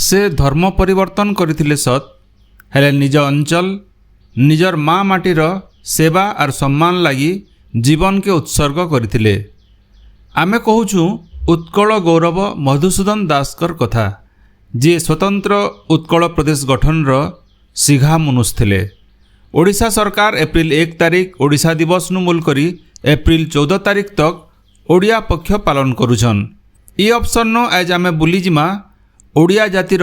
से धर्म परिवर्तन करथिले सत हेले निज अंचल निजर माँ माटीर सेवा और सम्मान लगी जीवन के उत्सर्ग करथिले। आमे कहूछु उत्कल गौरव मधुसूदन दासकर कथा जी स्वतंत्र उत्कल प्रदेश गठन शिघा मुनुष थिले। ओडिशा सरकार एप्रिल 1 तारिख ओडिशा दिवस नु मूल करी एप्रिल 14 तारिख तक ओडिया पक्ष पालन करुछन। ई अवसर न आज आमे बुलीजिमा ओडिया जातिर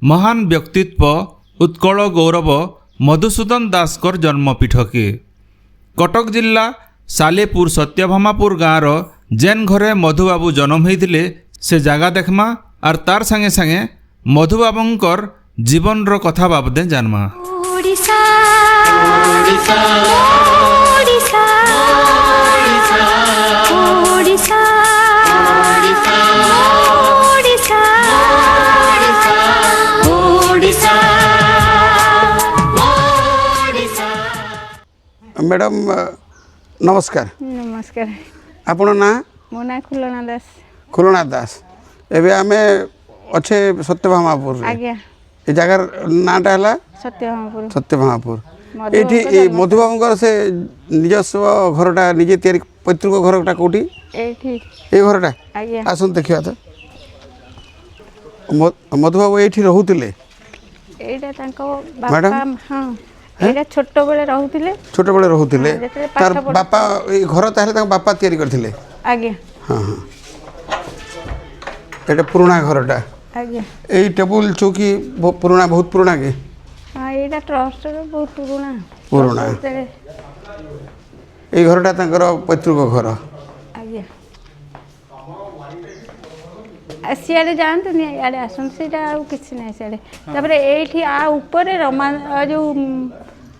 महान व्यक्तित्व उत्कल गौरव मधुसूदन दासकर जन्मपीठ के कटक जिला सालेपुर सत्यभामापुर गाँवर जेन घरे मधुबाबू जन्म होइथिले से जगह देखमा और तार संगे संगे मधुबाबूंकर जीवन रो कथा बाबदे जानमा। ओडिशा ओडिशा ओडिशा ओडिशा ओडिशा ओडिशा मैडम नमस्कार। नमस्कार। आपण ना मो ना खुलना दास। खुलना दास। एबे आमे अच्छे सत्यभामापुर आज्ञा ए जगह नाटा है सत्यभामापुर सत्यभामापुर ये मधुबाबूंकर से निजस्व घरटा निजे तैयारी पैतृक घरटा कौटी एठी ए घरटा आज्ञा आसन देखिया तो मधुबाबू एठी रहउतिले एटा तांको बापा हां एटा छोटो बेले रहउतिले छोट बेले रहउतिले तार बापा ए घर ताले तांको बापा तैयारी करथिले आज्ञा हां हां एटा पुराना घरटा आज्ञा ए टेबल चौकी पुराना बहुत पुराना के हां एटा ट्रस्ट रो बहुत पुराना पुराना ए घरटा तांकर पैतृक घर आज्ञा सियाड़े जानते नहीं यार आसन से किसी ना सियाड़े तापर एठी आ ऊपर रमा जो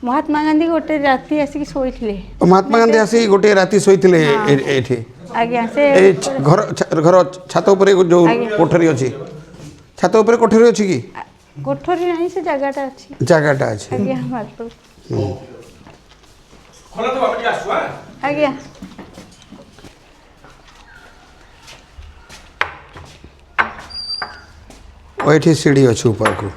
महात्मा गांधी गोटे राति आसिक शोइथिले महात्मा गांधी आसी गोटे राति शोइथिले एठी आज्ञा से ए घर घर छात ऊपर जो कोठरी अछि छात ऊपर कोठरी अछि की कोठरी नहीं से जगहटा अछि जगहटा अछि आज्ञा मात्र खोला तो बाबा जी आसुआ आज्ञा ओठी सीढ़ी अछि ऊपर को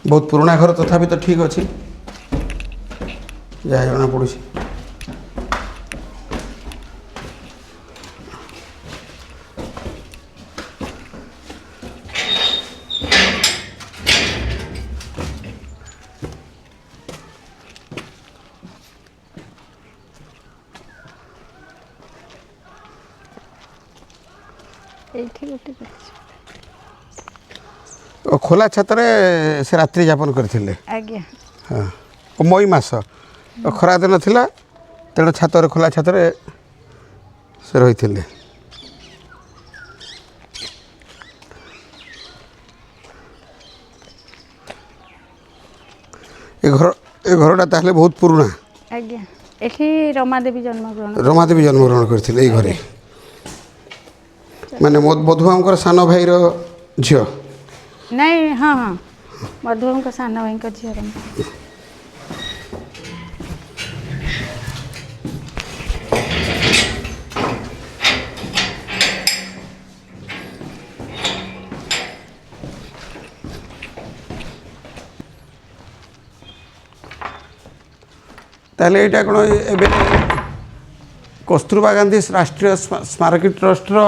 बहुत पुराना घर तथापि तो ठीक अच्छी जहाँ जना पड़ी खोला छत से रात्रि यापन करथिले आज्ञा हाँ मई मास खरा दिन थिला तेणु छात खोला छत से रही थे। ए घरटा ताहले बहुत पुराना आज्ञा एठी रमादेवी जन्म ग्रहण करथिले ए घरे माने मधुबाबूंकर सान भाई रो झियो नहीं हाँ हाँ मधुबाबूंकर सान भाई का झियो ताहले एटा कोन एबे कस्तूरबा गांधी राष्ट्रीय स्मारकी ट्रस्ट रो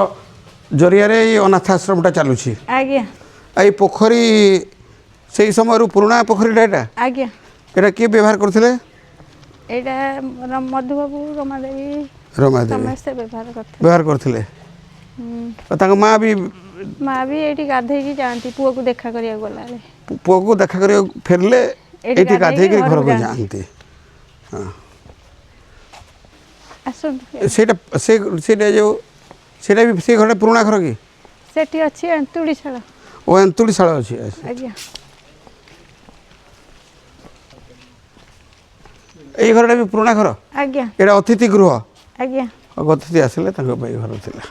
जरिया रे ये अनाथ आश्रमटा चलुछि आज्ञा आई पोखरी से समय पुराना पोखरी एटा आज्ञा एटा के व्यवहार करथिले एटा मधुबाबू रमादेवी समस्त व्यवहार करथिले तांको माँ भी एठी गाधे की जानती पुओ को देखा करिया गला रे पुओ को देखा करिया फेरले एठी गाधे के घर को जानती हां आसन सेटा जो सेटा भी से घर पुराना घर की सेठी अछि एंतुड़ी छाड़ा ओ एंतुड़ी शाला अछि आज्ञा ए घरटा भी पुराना घर आज्ञा एटा अतिथि गृह आज्ञा अतिथि आसिले तांको भाई घर थिला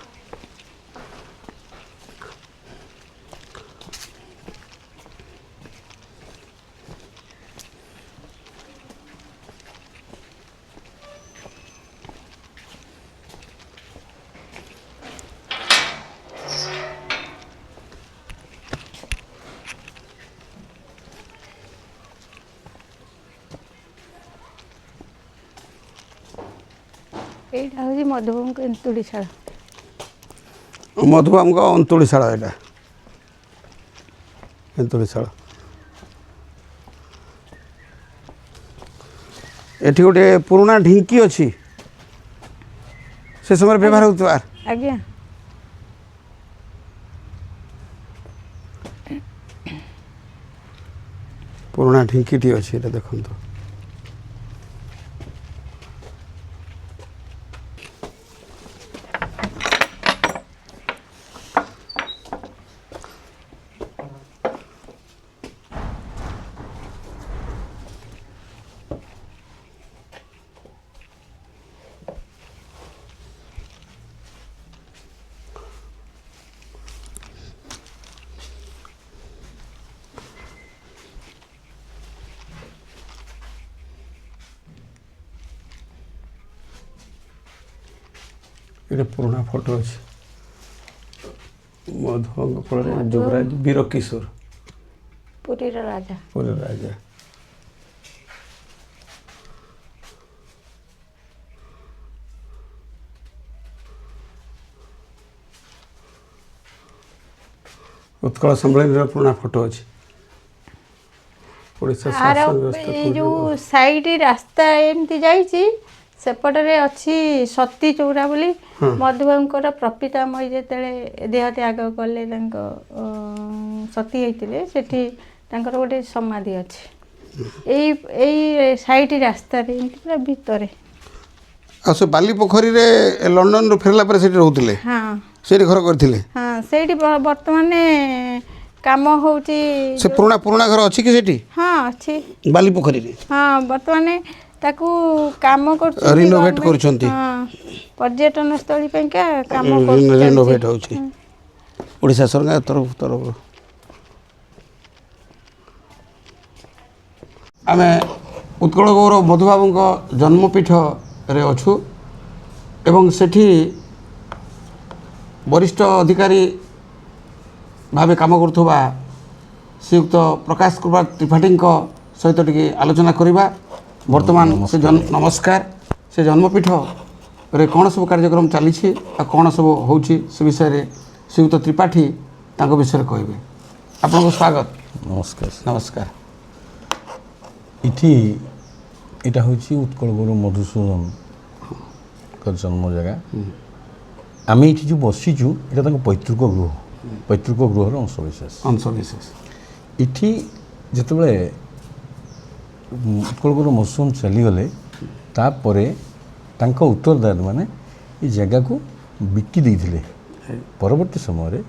এইটা হচ্ছে মধুবাবুଙ୍କ ଏନ୍ତୁଡ଼ିଶାଳ। ମଧୁବାବୁଙ୍କ ଅନ୍ତୁଳିଶାଳ ଏଇଟା ଏନ୍ତୁଳିଶାଳ। ଏଠି ଗୋଟେ ପୁରୁଣା ଢିଙ୍କି ଅଛି ସେ ସମୟରେ ବ୍ୟବହାର ହେଉଥିବା। ଆଜ୍ଞା। ପୁରୁଣା ଢିଙ୍କିଟି ଅଛି ଏଇଟା ଦେଖନ୍ତୁ। ଏଇଟା ପୁରୁଣା ଫଟୋ ଅଛି ମଧୁବାବୁଙ୍କ ଫଳରେ ଯୁବରାଜ ବୀରକିଶୋର ପୁରୀର ରାଜା। ପୁରୀ ରାଜା। ଉତ୍କଳ ସମ୍ମିଳନୀର ପୁରୁଣା ଫଟୋ ଅଛି। ଓଡ଼ିଶା ଆର ଶାସନ ବ୍ୟବସ୍ଥା ଏଇ ଯେଉଁ ସାଇଡ୍ ରାସ୍ତା ଏମିତି ଯାଇଛି ସେପଟରେ ଅଛି ସତୀ ଚଉରା ବୋଲି ମଧୁବାବୁଙ୍କର ପ୍ରପିତାମୟୀ ଯେତେବେଳେ ଦେହ ତ୍ୟାଗ କଲେ ତାଙ୍କ ସତୀ ହେଇଥିଲେ ସେଠି ତାଙ୍କର ଗୋଟେ ସମାଧି ଅଛି ଏଇ ଏଇ ସାଇଡ୍ ରାସ୍ତାରେ ଏମିତି ପୁରା ଭିତରେ। ଆଉ ସେ ବାଲି ପୋଖରୀରେ ଲଣ୍ଡନରୁ ଫେରିଲା ପରେ ସେଠି ରହୁଥିଲେ। ହଁ ସେଇଠି ଘର କରିଥିଲେ। ହଁ ସେଇଠି ବର୍ତ୍ତମାନ କାମ ହେଉଛି। ସେ ପୁରୁଣା ଘର ଅଛି କି ସେଠି? ହଁ ଅଛି ବାଲି ପୋଖରୀରେ। ହଁ ବର୍ତ୍ତମାନ ତାକୁ କାମ କରୁଛନ୍ତି ରିନୋଭେଟ୍ କରୁଛନ୍ତି। ହଁ ପର୍ଯ୍ୟଟନ ସ୍ଥଳୀ ପାଇଁକା କାମ ରିନୋଭେଟ୍ ହେଉଛି ଓଡ଼ିଶା ସରକାର ତରଫରୁ। ଆମେ ଉତ୍କଳ ଗୌରବ ମଧୁବାବୁଙ୍କ ଜନ୍ମପୀଠରେ ଅଛୁ ଏବଂ ସେଠି ବରିଷ୍ଠ ଅଧିକାରୀ ଭାବେ କାମ କରୁଥିବା ଶ୍ରୀଯୁକ୍ତ ପ୍ରକାଶ କୁମାର ତ୍ରିପାଠୀଙ୍କ ସହିତ ଟିକେ ଆଲୋଚନା କରିବା। ବର୍ତ୍ତମାନ ସେ ନମସ୍କାର। ସେ ଜନ୍ମପୀଠରେ କ'ଣ ସବୁ କାର୍ଯ୍ୟକ୍ରମ ଚାଲିଛି ଆଉ କ'ଣ ସବୁ ହେଉଛି ସେ ବିଷୟରେ ଶ୍ରୀଯୁକ୍ତ ତ୍ରିପାଠୀ ତାଙ୍କ ବିଷୟରେ କହିବେ। ଆପଣଙ୍କୁ ସ୍ୱାଗତ। ନମସ୍କାର। ନମସ୍କାର। ଏଠି ଏଇଟା ହେଉଛି ଉତ୍କଳ ଗୌରବ ମଧୁସୂଦନଙ୍କ ଜନ୍ମ ଜାଗା। ଆମେ ଏଠି ଯେଉଁ ବସିଛୁ ଏଇଟା ତାଙ୍କ ପୈତୃକ ଗୃହର ଅଂଶବିଶେଷ। ଏଠି ଯେତେବେଳେ ଉତ୍କଳ ଗୌରବ ମଧୁସୂଦନ ଚାଲିଗଲେ ତାପରେ ତାଙ୍କ ଉତ୍ତରଦାୟୀମାନେ ଏ ଜାଗାକୁ ବିକି ଦେଇଥିଲେ। ପରବର୍ତ୍ତୀ ସମୟରେ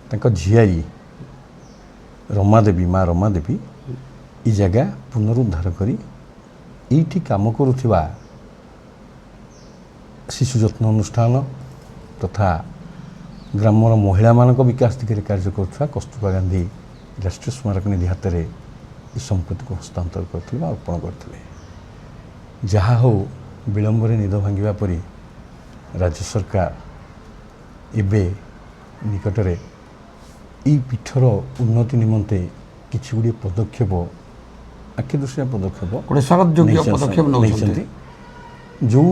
ତାଙ୍କ ଝିଆରୀ ମା ରମାଦେବୀ ଏ ଜାଗା ପୁନରୁଦ୍ଧାର କରି ଏଇଠି କାମ କରୁଥିବା ଶିଶୁ ଯତ୍ନ ଅନୁଷ୍ଠାନ ତଥା ଗ୍ରାମର ମହିଳାମାନଙ୍କ ବିକାଶ ଦିଗରେ କାର୍ଯ୍ୟ କରୁଥିବା କସ୍ତୁରବା ଗାନ୍ଧୀ ରାଷ୍ଟ୍ରୀୟ ସ୍ମାରକ ନିଧି ହାତରେ ଏ ସମ୍ପତ୍ତିକୁ ହସ୍ତାନ୍ତର କରିଥିଲେ ବା ଅର୍ପଣ କରିଥିଲେ। ଯାହା ହେଉ ବିଳମ୍ବରେ ନିଦ ଭାଙ୍ଗିବା ପରେ ରାଜ୍ୟ ସରକାର ଏବେ ନିକଟରେ ଏହି ପୀଠର ଉନ୍ନତି ନିମନ୍ତେ କିଛି ଗୁଡ଼ିଏ ପଦକ୍ଷେପ ଆଖିଦୃଶିଆ ପଦକ୍ଷେପ ନେଇଛନ୍ତି। ଯେଉଁ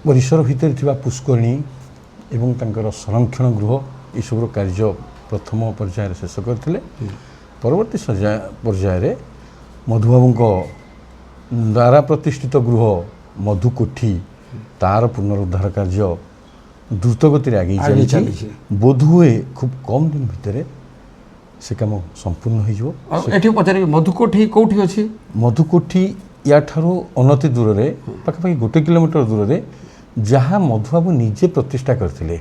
ପରିସର ଭିତରେ ଥିବା ପୁଷ୍କରିଣୀ ଏବଂ ତାଙ୍କର ସଂରକ୍ଷଣ ଗୃହ ଏସବୁର କାର୍ଯ୍ୟ ପ୍ରଥମ ପର୍ଯ୍ୟାୟରେ ଶେଷ କରିଥିଲେ। ପରବର୍ତ୍ତୀ ପର୍ଯ୍ୟାୟରେ ମଧୁବାବୁଙ୍କ ଦ୍ୱାରା ପ୍ରତିଷ୍ଠିତ ଗୃହ ମଧୁକୋଠି ତାର ପୁନରୁଦ୍ଧାର କାର୍ଯ୍ୟ ଦ୍ରୁତ ଗତିରେ ଆଗେଇ ଚାଲିଛି। ବୋଧହୁଏ ଖୁବ୍ କମ୍ ଦିନ ଭିତରେ ସେ କାମ ସମ୍ପୂର୍ଣ୍ଣ ହୋଇଯିବ। ଏଠି ପଚାରିବି ମଧୁକୋଠି କେଉଁଠି ଅଛି? ମଧୁକୋଠି ୟାଠାରୁ ଅନତି ଦୂରରେ ପାଖାପାଖି 1 କିଲୋମିଟର ଦୂରରେ, ଯାହା ମଧୁବାବୁ ନିଜେ ପ୍ରତିଷ୍ଠା କରିଥିଲେ।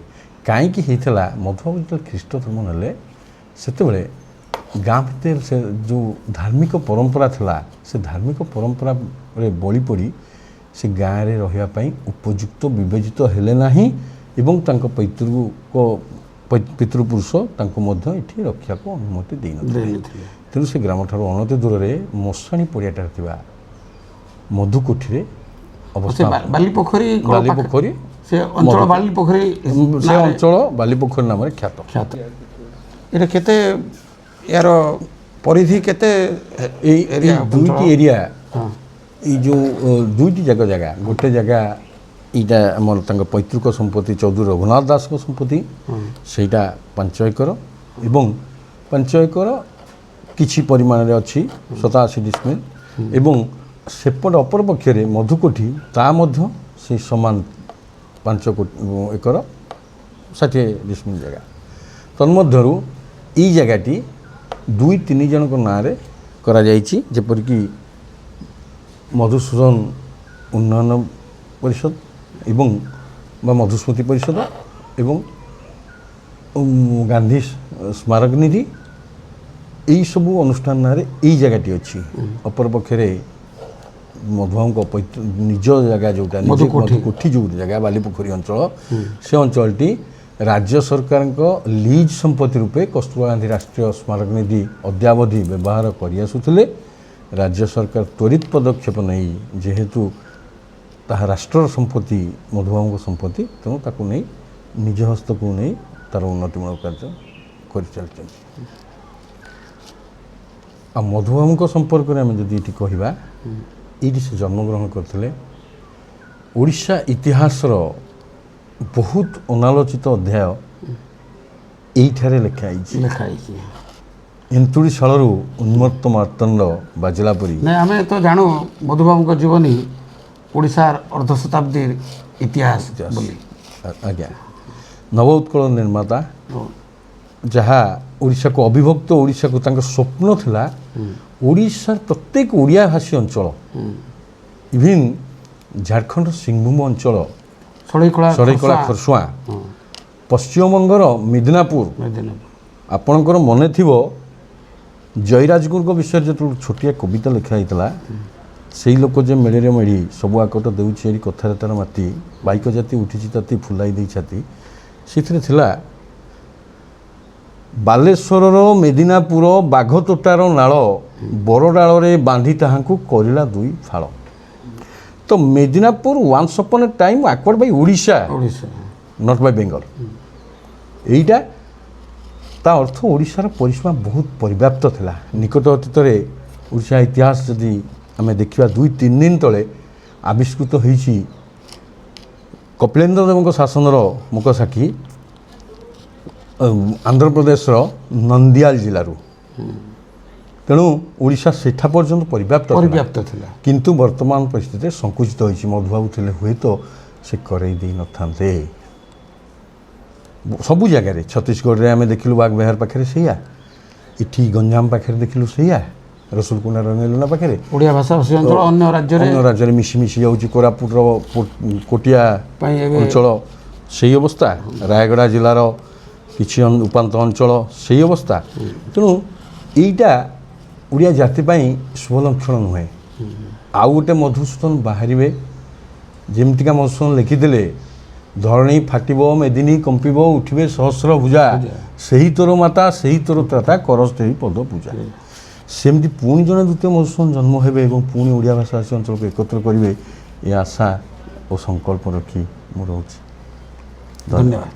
କାହିଁକି ହେଇଥିଲା, ମଧୁବାବୁ ଯେତେବେଳେ ଖ୍ରୀଷ୍ଟ ଧର୍ମ ନେଲେ ସେତେବେଳେ ଗାଁ ଭିତରେ ସେ ଯେଉଁ ଧାର୍ମିକ ପରମ୍ପରା ଥିଲା ସେ ଧାର୍ମିକ ପରମ୍ପରାରେ ବଳି ପଡ଼ି ସେ ଗାଁରେ ରହିବା ପାଇଁ ଉପଯୁକ୍ତ ବିବେଚିତ ହେଲେ ନାହିଁ ଏବଂ ତାଙ୍କ ପିତୃପୁରୁଷ ତାଙ୍କୁ ମଧ୍ୟ ଏଠି ରଖିବାକୁ ଅନୁମତି ଦେଇନଥିଲେ। ତେଣୁ ସେ ଗ୍ରାମଠାରୁ ଅନତି ଦୂରରେ ମଶାଣୀ ପଡ଼ିଆଟାରେ ଥିବା ମଧୁକୋଠିରେ ବାଲିପୋଖରୀ ସେ ଅଞ୍ଚଳ ବାଲିପୋଖରୀ ନାମରେ ଖ୍ୟାତ। ଏଇଟା କେତେ ୟାର ପରିଧି କେତେ? ଏଇ ଦୁଇଟି ଏରିଆ, ଏଇ ଯେଉଁ ଦୁଇଟି ଜାଗା ଗୋଟେ ଜାଗା এইটা আমার তাঙ্ক পৈতৃক সম্পত্তি চৌধুরী রঘুনাথ দাসଙ୍କ সম্পত্তি সেইটা 5 একর এবং 5 একর କିଛି ପରିମାଣରେ ଅଛି 87 ଡିସମିଲ୍ ଏବଂ ସେପଟେ ଅପରପକ୍ଷରେ ମଧୁକୋଠି ତା ମଧ୍ୟ ସେଇ ସମାନ 5 ଏକର 60 ଡିସମିଲ୍ ଜାଗା ତନ୍ମଧ୍ୟରୁ ଏଇ ଜାଗାଟି 2-3 ଜଣଙ୍କ ନାଁରେ କରାଯାଇଛି ଯେପରିକି ମଧୁସୂଦନ ଉନ୍ନୟନ ପରିଷଦ ଏବଂ ବା ମଧୁସ୍ମୃତି ପରିଷଦ ଏବଂ ଗାନ୍ଧୀ ସ୍ମାରକ ନିଧି ଏଇସବୁ ଅନୁଷ୍ଠାନ ନାଁରେ ଏଇ ଜାଗାଟି ଅଛି ଅପରପକ୍ଷରେ ମଧୁବାବୁଙ୍କ ନିଜ ଜାଗା ଯେଉଁଟା ମଧୁକୋଠି ଯେଉଁ ଜାଗା ବାଲିପୋଖରୀ ଅଞ୍ଚଳ ସେ ଅଞ୍ଚଳଟି ରାଜ୍ୟ ସରକାରଙ୍କ ଲିଜ୍ ସମ୍ପତ୍ତି ରୂପେ କସ୍ତୁରବା ଗାନ୍ଧୀ ରାଷ୍ଟ୍ରୀୟ ସ୍ମାରକ ନିଧି ଅଦ୍ୟାବଧି ବ୍ୟବହାର କରିଆସୁଥିଲେ ରାଜ୍ୟ ସରକାର ତ୍ୱରିତ ପଦକ୍ଷେପ ନେଇ ଯେହେତୁ ତାହା ରାଷ୍ଟ୍ରର ସମ୍ପତ୍ତି ମଧୁବାବୁଙ୍କ ସମ୍ପତ୍ତି ତେଣୁ ତାକୁ ନେଇ ନିଜ ହସ୍ତକୁ ନେଇ ତା'ର ଉନ୍ନତିମୂଳକ କାର୍ଯ୍ୟ କରିଚାଲିଛନ୍ତି ଆଉ ମଧୁବାବୁଙ୍କ ସମ୍ପର୍କରେ ଆମେ ଯଦି ଏଠି କହିବା ଏଇଠି ସେ ଜନ୍ମଗ୍ରହଣ କରିଥିଲେ ଓଡ଼ିଶା ଇତିହାସର ବହୁତ ଅନାଲୋଚିତ ଅଧ୍ୟାୟ ଏଇଠାରେ ଲେଖା ହେଇଛି ଏନ୍ତୁଡ଼ିଶାଳରୁ ଉନ୍ମତ୍ତ ମାର୍ତ୍ତଣ୍ଡ ବାଜିଲା ପରି ନାଇଁ ଆମେ ତ ଜାଣୁ ମଧୁବାବୁଙ୍କ ଜୀବନୀ ଓଡ଼ିଶାର ଅର୍ଦ୍ଧ ଶତାବ୍ଦୀର ଇତିହାସ ବୋଲି ଆଜ୍ଞା ନବ ଉତ୍କଳ ନିର୍ମାତା ଯାହା ଓଡ଼ିଶାକୁ ଅବିଭକ୍ତ ଓଡ଼ିଶାକୁ ତାଙ୍କ ସ୍ୱପ୍ନ ଥିଲା ଓଡ଼ିଶାର ପ୍ରତ୍ୟେକ ଓଡ଼ିଆ ଭାଷୀ ଅଞ୍ଚଳ ଇଭିନ୍ ଝାଡ଼ଖଣ୍ଡର ସିଂଭୂମ ଅଞ୍ଚଳ ସରେଇକଳା ଖରସୁଆଁ ପଶ୍ଚିମବଙ୍ଗର ମିଦନାପୁର ଆପଣଙ୍କର ମନେ ଥିବ ଜୟରାଜଗୁରୁଙ୍କ ବିଷୟରେ ଯେତେବେଳେ ଛୋଟିଆ କବିତା ଲେଖା ହେଇଥିଲା ସେଇ ଲୋକ ଯେ ମେଳିରେ ମେଢ଼ି ସବୁ ଆକଟ ଦେଉଛି ଏଠି କଥାରେ ତାର ମାତି ବାଇକ ଜାତି ଉଠିଛି ତାତି ଫୁଲାଇ ଦେଇ ଛାତି ସେଥିରେ ଥିଲା ବାଲେଶ୍ୱରର ମେଦିନାପୁର ବାଘତୋଟାର ନାଳ ବରଡାଳରେ ବାନ୍ଧି ତାହାଙ୍କୁ କରିଲା 2 ଫାଳ ତ Medinipur once upon A time acquired Bai Odisha not Bai Bengal এইটা ତା ଅର୍ଥ ଓଡ଼ିଶାର ପରିସୀମା ବହୁତ ପରିବ୍ୟାପ୍ତ ଥିଲା ନିକଟ ଅତୀତରେ ଓଡ଼ିଶା ଇତିହାସ ଯଦି ଆମେ ଦେଖିବା 2-3 ଦିନ ତଳେ ଆବିଷ୍କୃତ ହୋଇଛି କପିଳେନ୍ଦ୍ର ଦେବଙ୍କ ଶାସନର ମୁକ ସାକ୍ଷୀ ଆନ୍ଧ୍ରପ୍ରଦେଶର ନନ୍ଦିଆଲ ଜିଲ୍ଲାରୁ ତେଣୁ ଓଡ଼ିଶା ସେଠା ପର୍ଯ୍ୟନ୍ତ ପରିବ୍ୟାପ୍ତ ଥିଲା କିନ୍ତୁ ବର୍ତ୍ତମାନ ପରିସ୍ଥିତିରେ ସଙ୍କୁଚିତ ହୋଇଛି ମଧୁବାବୁ ଥିଲେ ହୁଏତ ସେ କରେଇ ଦେଇନଥାନ୍ତେ ସବୁ ଜାଗାରେ ଛତିଶଗଡ଼ରେ ଆମେ ଦେଖିଲୁ ବାଗବେହାର ପାଖରେ ସେଇଆ ଏଠି ଗଞ୍ଜାମ ପାଖରେ ଦେଖିଲୁ ସେଇଆ ରସୁଲକୁଣ୍ଡା ରଙ୍ଗେଲୁନା ପାଖରେ ଓଡ଼ିଆ ଭାଷାଭାଷୀ ଅଞ୍ଚଳ ଅନ୍ୟ ରାଜ୍ୟରେ ମିଶି ଯାଉଛି କୋରାପୁଟର କୋଟିଆ ଅଞ୍ଚଳ ସେଇ ଅବସ୍ଥା ରାୟଗଡ଼ା ଜିଲ୍ଲାର କିଛି ଉପାନ୍ତ ଅଞ୍ଚଳ ସେଇ ଅବସ୍ଥା ତେଣୁ ଏଇଟା ଓଡ଼ିଆ ଜାତି ପାଇଁ ଶୁଭ ଲକ୍ଷଣ ନୁହେଁ ଆଉ ଗୋଟେ ମଧୁସୂଦନ ବାହାରିବେ ଯେମିତିକା ମଧୁସୂଦନ ଲେଖିଥିଲେ ଧରଣୀ ଫାଟିବ ମେଦିନୀ କମ୍ପିବ ଉଠିବେ ସହସ୍ର ଭୁଜା ସେହି ତୋର ମାତା ସେହି ତୋର ତ୍ରାତା କରସ୍ ଦେଇ ପଦ ପୂଜା ସେମିତି ପୁଣି ଜଣେ ଦ୍ୱିତୀୟ ମଧୁସୂଦନ ଜନ୍ମ ହେବେ ଏବଂ ପୁଣି ଓଡ଼ିଆ ଭାଷାଭାଷୀ ଅଞ୍ଚଳକୁ ଏକତ୍ର କରିବେ ଏ ଆଶା ଓ ସଂକଳ୍ପ ରଖି ମୁଁ ରହୁଛି ଧନ୍ୟବାଦ।